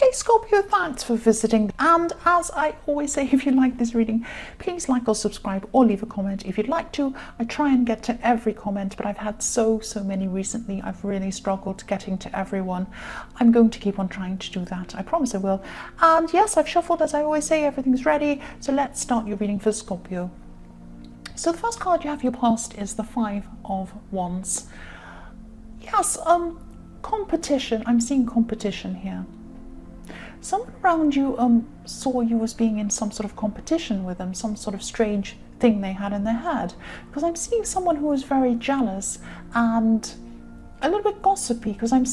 Hey Scorpio, thanks for visiting. And as I always say, if you like this reading, please like or subscribe or leave a comment if you'd like to. I try and get to every comment, but I've had so many recently. I've really struggled getting to everyone. I'm going to keep on trying to do that. I promise I will. And yes, I've shuffled, as I always say, everything's ready. So let's start your reading for Scorpio. So the first card you have your past is the Five of Wands. Yes, competition. I'm seeing competition here. Someone around you saw you as being in some sort of competition with them, some sort of strange thing they had in their head. Because I'm seeing someone who is very jealous and a little bit gossipy, because I'm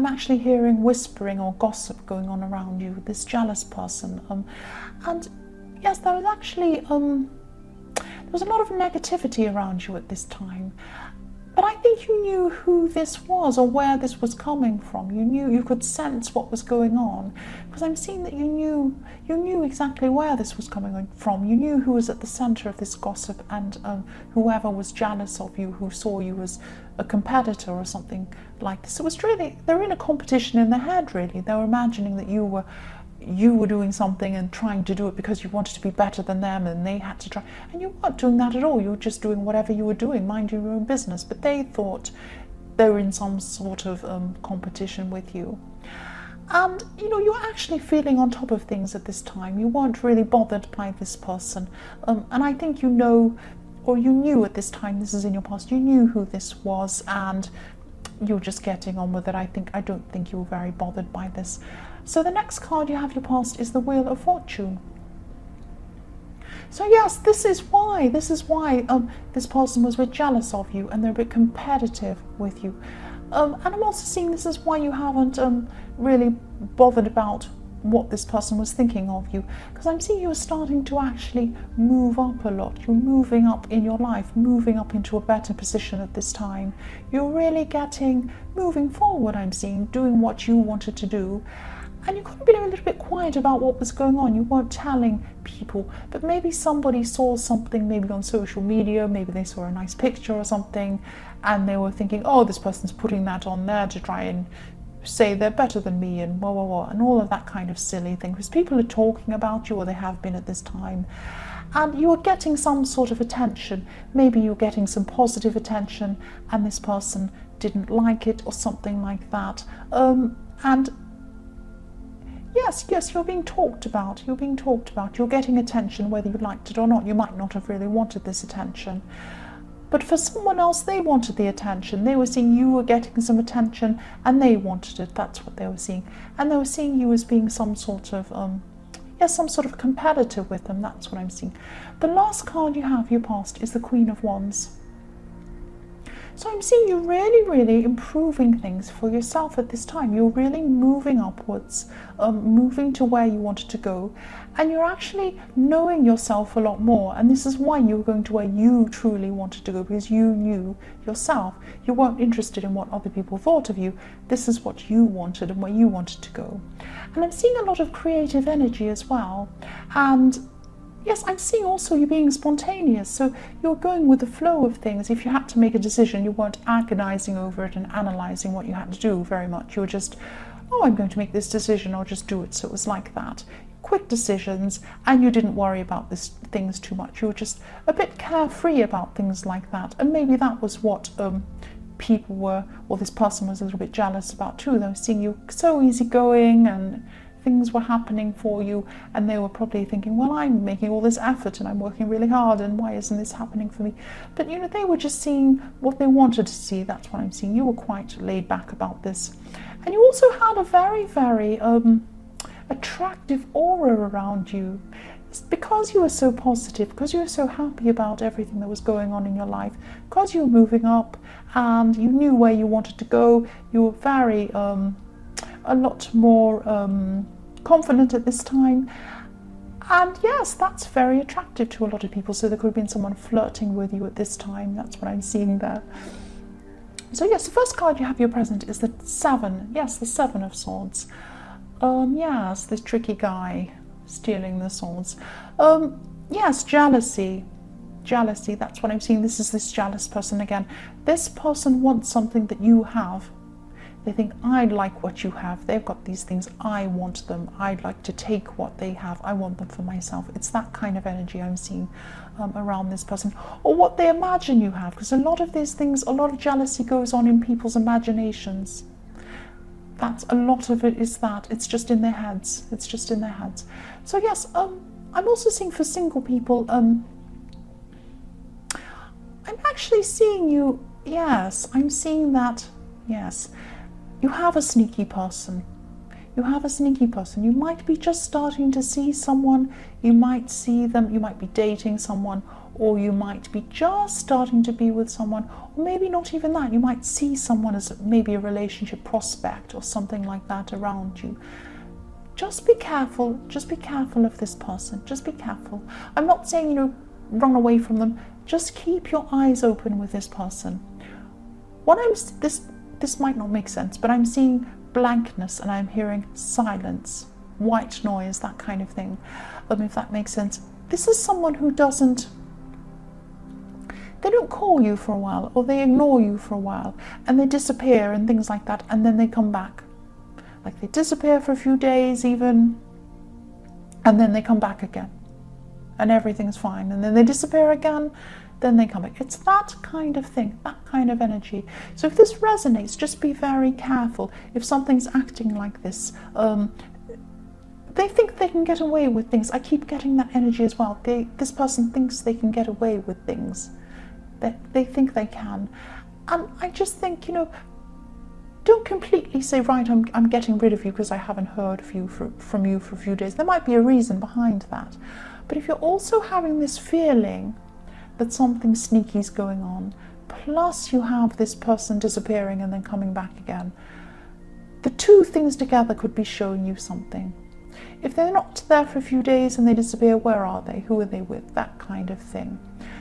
actually hearing whispering or gossip going on around you, this jealous person. And yes, there was actually, there was a lot of negativity around you at this time. But I think you knew who this was or where this was coming from. You could sense what was going on, because I'm seeing that you knew exactly where this was coming from. You knew who was at the center of this gossip, and whoever was jealous of you, who saw you as a competitor or something like this. It was really, they were in a competition in their head, really. They were imagining that you were doing something and trying to do it because you wanted to be better than them, and they had to try, and you weren't doing that at all. You were just doing whatever you were doing, minding your own business, but they thought they were in some sort of competition with you. And you're actually feeling on top of things at this time. You weren't really bothered by this person, and I think you knew at this time, this is in your past, you knew who this was, and you're just getting on with it. I don't think you were very bothered by this. So the next card you have your past is the Wheel of Fortune. So yes, this is why this person was a bit jealous of you, and they're a bit competitive with you. And I'm also seeing this is why you haven't really bothered about what this person was thinking of you, because I'm seeing you are starting to actually move up a lot. You're moving up in your life, moving up into a better position at this time. You're really moving forward, I'm seeing, doing what you wanted to do. And you could have been a little bit quiet about what was going on. You weren't telling people, but maybe somebody saw something, maybe on social media, maybe they saw a nice picture or something, and they were thinking, oh, this person's putting that on there to try and say they're better than me, and and all of that kind of silly thing, because people are talking about you, or they have been at this time, and you're getting some sort of attention. Maybe you're getting some positive attention, and this person didn't like it or something like that. And yes, you're being talked about. You're getting attention, whether you liked it or not. You might not have really wanted this attention, but for someone else, they wanted the attention. They were seeing you were getting some attention, and they wanted it. That's what they were seeing. And they were seeing you as being some sort of competitor with them. That's what I'm seeing. The last card you have your past is the Queen of Wands. So I'm seeing you really improving things for yourself at this time. You're really moving upwards, moving to where you wanted to go, and you're actually knowing yourself a lot more. And this is why you were going to where you truly wanted to go, because you knew yourself. You weren't interested in what other people thought of you. This is what you wanted and where you wanted to go. And I'm seeing a lot of creative energy as well. And yes, I'm seeing also you being spontaneous, so you're going with the flow of things. If you had to make a decision, you weren't agonizing over it and analyzing what you had to do very much. You were just, oh, I'm going to make this decision, I'll just do it. So it was like that. Quick decisions, and you didn't worry about things too much. You were just a bit carefree about things like that. And maybe that was what people were, or this person was a little bit jealous about too. They were seeing you so easygoing, and things were happening for you, and they were probably thinking, well, I'm making all this effort and I'm working really hard, and why isn't this happening for me? But they were just seeing what they wanted to see. That's what I'm seeing. You were quite laid back about this, and you also had a very attractive aura around you. It's because you were so positive, because you were so happy about everything that was going on in your life, because you were moving up and you knew where you wanted to go. You were very a lot more confident at this time, and yes, that's very attractive to a lot of people. So there could have been someone flirting with you at this time. That's what I'm seeing there. So yes, the first card you have your present is the Seven. Yes, the Seven of Swords. Yes, this tricky guy stealing the swords. Yes, jealousy, that's what I'm seeing. This is this jealous person again. This person wants something that you have. They think, I like what you have. They've got these things. I want them. I'd like to take what they have. I want them for myself. It's that kind of energy I'm seeing around this person. Or what they imagine you have. Because a lot of these things, a lot of jealousy goes on in people's imaginations. That's a lot of it is that. It's just in their heads. It's just in their heads. So yes, I'm also seeing for single people, I'm actually seeing you, yes, I'm seeing that, yes. You have a sneaky person. You have a sneaky person. You might be just starting to see someone. You might see them. You might be dating someone, or you might be just starting to be with someone, or maybe not even that. You might see someone as maybe a relationship prospect or something like that around you. Just be careful. Just be careful of this person. Just be careful. I'm not saying, you know, run away from them. Just keep your eyes open with this person. What this might not make sense, but I'm seeing blankness and I'm hearing silence, white noise, that kind of thing. If that makes sense. This is someone who they don't call you for a while, or they ignore you for a while, and they disappear and things like that, and then they come back. Like they disappear for a few days even, and then they come back again, and everything's fine, and then they disappear again, then they come back. It's that kind of thing, that kind of energy. So if this resonates, just be very careful. If something's acting like this, they think they can get away with things. I keep getting that energy as well. This person thinks they can get away with things. They think they can. And I just think, you know, don't completely say, right, I'm getting rid of you because I haven't heard from you for a few days. There might be a reason behind that. But if you're also having this feeling that something sneaky is going on, plus you have this person disappearing and then coming back again, the two things together could be showing you something. If they're not there for a few days and they disappear, where are they? Who are they with? That kind of thing.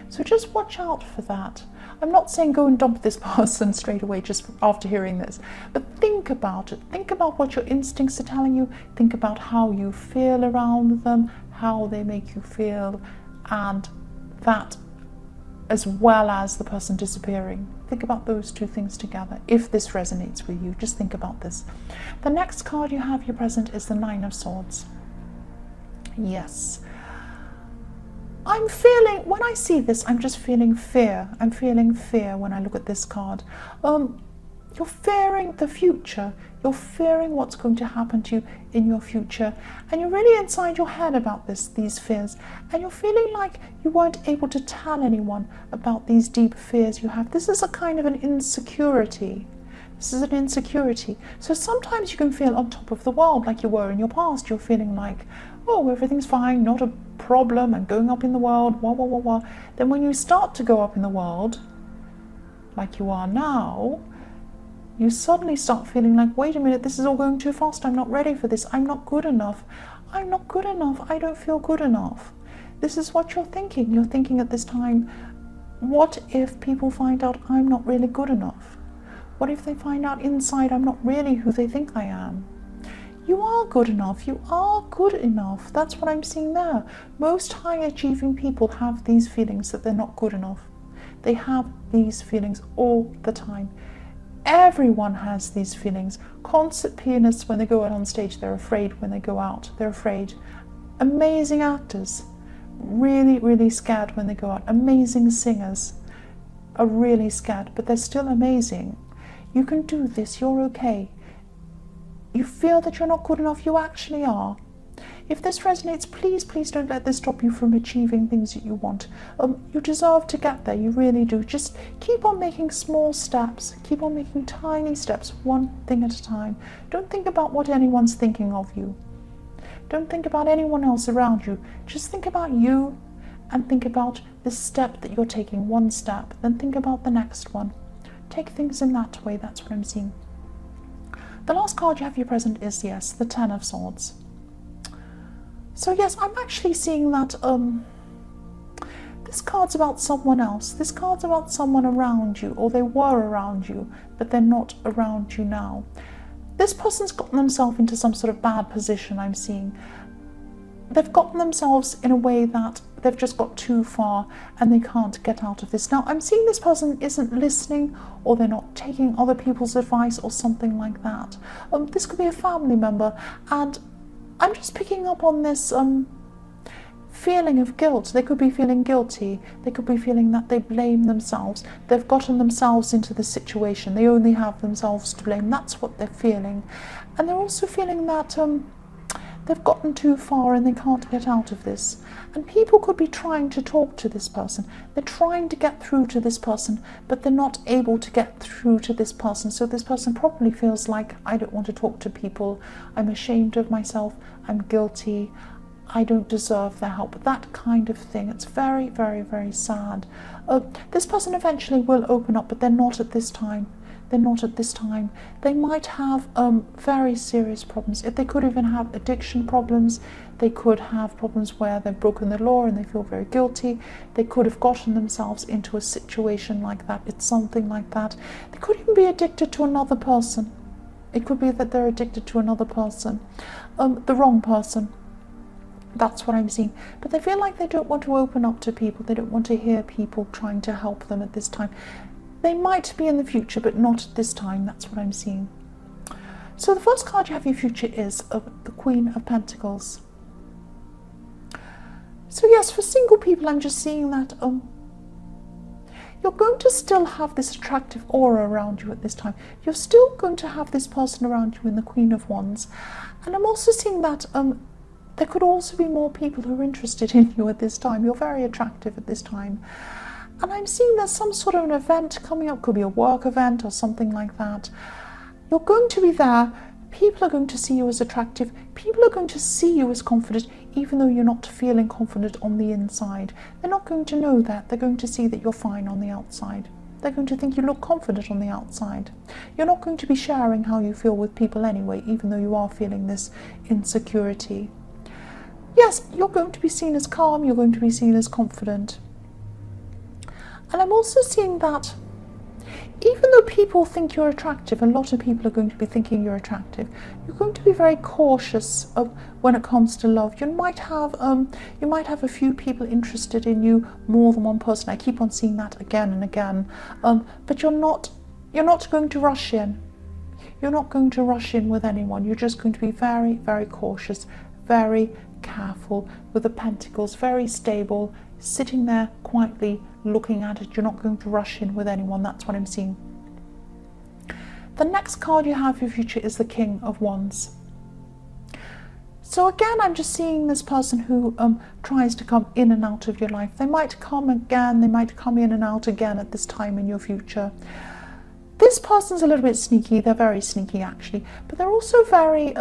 So just watch out for that. I'm not saying go and dump this person straight away just after hearing this, but think about it. Think about what your instincts are telling you. Think about how you feel around them, how they make you feel, and that, as well as the person disappearing. Think about those two things together. If this resonates with you, just think about this. The next card you have here present is the Nine of Swords. Yes. I'm feeling, when I see this, I'm just feeling fear. I'm feeling fear when I look at this card. You're fearing the future. You're fearing what's going to happen to you in your future. And you're really inside your head about these fears. And you're feeling like you weren't able to tell anyone about these deep fears you have. This is a kind of an insecurity. This is an insecurity. So sometimes you can feel on top of the world like you were in your past. You're feeling like, oh, everything's fine, not a problem, I'm going up in the world, wah, wah, wah, wah. Then when you start to go up in the world, like you are now, you suddenly start feeling like, wait a minute, this is all going too fast, I'm not ready for this, I'm not good enough, I'm not good enough, I don't feel good enough. This is what you're thinking. You're thinking at this time, what if people find out I'm not really good enough? What if they find out inside I'm not really who they think I am? You are good enough. You are good enough. That's what I'm seeing there. Most high achieving people have these feelings that they're not good enough. They have these feelings all the time. Everyone has these feelings. Concert pianists, when they go out on stage, they're afraid when they go out. They're afraid. Amazing actors, really, really scared when they go out. Amazing singers are really scared, but they're still amazing. You can do this. You're okay. You feel that you're not good enough, you actually are. If this resonates, please, please don't let this stop you from achieving things that you want. You deserve to get there, you really do. Just keep on making small steps. Keep on making tiny steps, one thing at a time. Don't think about what anyone's thinking of you. Don't think about anyone else around you. Just think about you and think about this step that you're taking, one step. Then think about the next one. Take things in that way, that's what I'm seeing. The last card you have here present is, yes, the Ten of Swords. So yes, I'm actually seeing that this card's about someone else. This card's about someone around you, or they were around you, but they're not around you now. This person's gotten themselves into some sort of bad position, I'm seeing. they've gotten themselves in a way that they've just got too far and they can't get out of this. Now, I'm seeing this person isn't listening, or they're not taking other people's advice or something like that. This could be a family member, and I'm just picking up on this feeling of guilt. They could be feeling guilty. They could be feeling that they blame themselves. They've gotten themselves into this situation. They only have themselves to blame. That's what they're feeling. And they're also feeling that they've gotten too far and they can't get out of this. And people could be trying to talk to this person. They're trying to get through to this person, but they're not able to get through to this person. So this person probably feels like, I don't want to talk to people. I'm ashamed of myself. I'm guilty. I don't deserve their help. That kind of thing. It's very, very, very sad. This person eventually will open up, but they're not at this time. They're not at this time. They might have very serious problems. They could even have addiction problems. They could have problems where they've broken the law and they feel very guilty. They could have gotten themselves into a situation like that. It's something like that. They could even be addicted to another person. It could be that they're addicted to another person, the wrong person. That's what I'm seeing. But they feel like they don't want to open up to people. They don't want to hear people trying to help them at this time. They might be in the future, but not at this time. That's what I'm seeing. So the first card you have in your future is the Queen of Pentacles. So yes, for single people, I'm just seeing that you're going to still have this attractive aura around you at this time. You're still going to have this person around you in the Queen of Wands. And I'm also seeing that there could also be more people who are interested in you at this time. You're very attractive at this time. And I'm seeing there's some sort of an event coming up. Could be a work event or something like that. You're going to be there. People are going to see you as attractive. People are going to see you as confident, even though you're not feeling confident on the inside. They're not going to know that. They're going to see that you're fine on the outside. They're going to think you look confident on the outside. You're not going to be sharing how you feel with people anyway, even though you are feeling this insecurity. Yes, you're going to be seen as calm. You're going to be seen as confident. And I'm also seeing that even though people think you're attractive, a lot of people are going to be thinking you're attractive, you're going to be very cautious when it comes to love. You might have a few people interested in you, more than one person. I keep on seeing that again and again. But you're not going to rush in. You're not going to rush in with anyone. You're just going to be very, very cautious, very careful with the Pentacles, very stable, sitting there quietly looking at it. You're not going to rush in with anyone. That's what I'm seeing. The next card you have for your future is the King of Wands. So again, I'm just seeing this person who tries to come in and out of your life. They might come again, they might come in and out again at this time in your future. This person's a little bit sneaky. They're very sneaky actually, but they're also very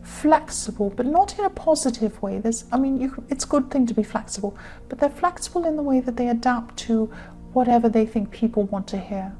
flexible, but not in a positive way. It's a good thing to be flexible, but they're flexible in the way that they adapt to whatever they think people want to hear.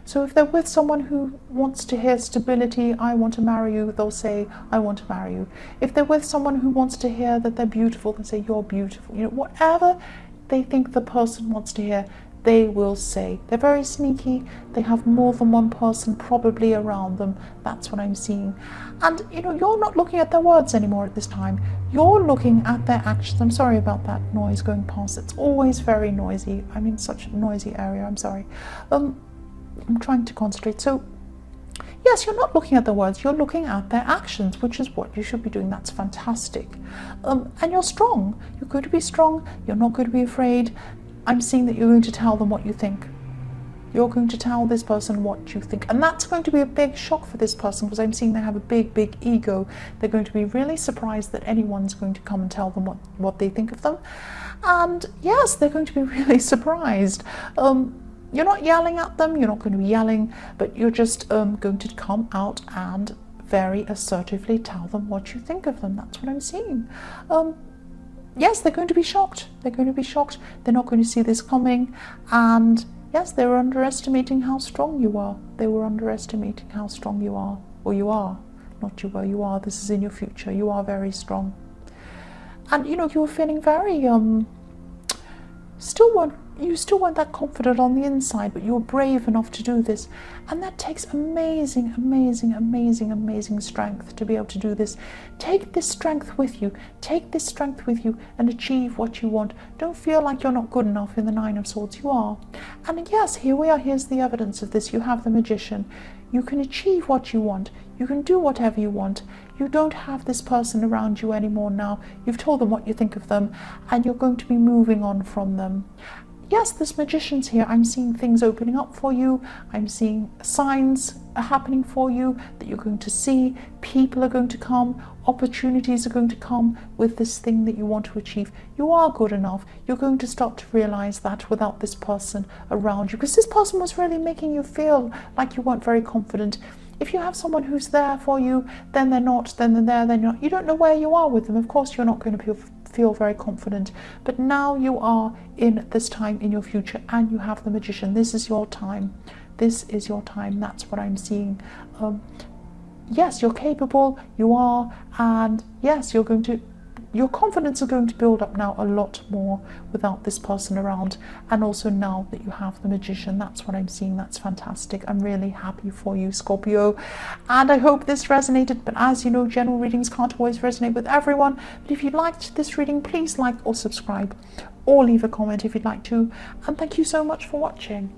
So if they're with someone who wants to hear stability, I want to marry you, they'll say, I want to marry you. If they're with someone who wants to hear that they're beautiful, they'll say, you're beautiful. Whatever they think the person wants to hear, they will say. They're very sneaky. They have more than one person probably around them. That's what I'm seeing. And you're not looking at their words anymore at this time. You're looking at their actions. I'm sorry about that noise going past. It's always very noisy. I'm in such a noisy area. I'm sorry. I'm trying to concentrate. So yes, you're not looking at the words, you're looking at their actions, which is what you should be doing. That's fantastic. And you're strong. You're going to be strong. You're not going to be afraid. I'm seeing that you're going to tell them what you think. You're going to tell this person what you think. And that's going to be a big shock for this person, because I'm seeing they have a big, big ego. They're going to be really surprised that anyone's going to come and tell them what they think of them. And yes, they're going to be really surprised. You're not yelling at them. You're not going to be yelling, but you're just going to come out and very assertively tell them what you think of them. That's what I'm seeing. Yes, they're going to be shocked. They're going to be shocked. They're not going to see this coming. And yes, they were underestimating how strong you are. They were underestimating how strong you are. Or you are. Not you were, you are. This is in your future. You are very strong. And you were feeling very, you still weren't that confident on the inside, but you were brave enough to do this. And that takes amazing, amazing, amazing, amazing strength to be able to do this. Take this strength with you. Take this strength with you and achieve what you want. Don't feel like you're not good enough in the Nine of Swords. You are. And yes, here we are. Here's the evidence of this. You have the Magician. You can achieve what you want. You can do whatever you want. You don't have this person around you anymore now. You've told them what you think of them, and you're going to be moving on from them. Yes, this Magician's here. I'm seeing things opening up for you. I'm seeing signs are happening for you that you're going to see. People are going to come. Opportunities are going to come with this thing that you want to achieve. You are good enough. You're going to start to realize that without this person around you, because this person was really making you feel like you weren't very confident. If you have someone who's there for you, then they're not, then they're there, then you're not. You don't know where you are with them. Of course, you're not going to feel very confident. But now you are in this time in your future, and you have the Magician. This is your time. This is your time. That's what I'm seeing. Yes, you're capable. You are. And yes, your confidence is going to build up now a lot more without this person around, and also now that you have the Magician. That's what I'm seeing. That's fantastic. I'm really happy for you, Scorpio, and I hope this resonated. But as you know, general readings can't always resonate with everyone. But if you liked this reading, please like or subscribe, or leave a comment if you'd like to. And thank you so much for watching.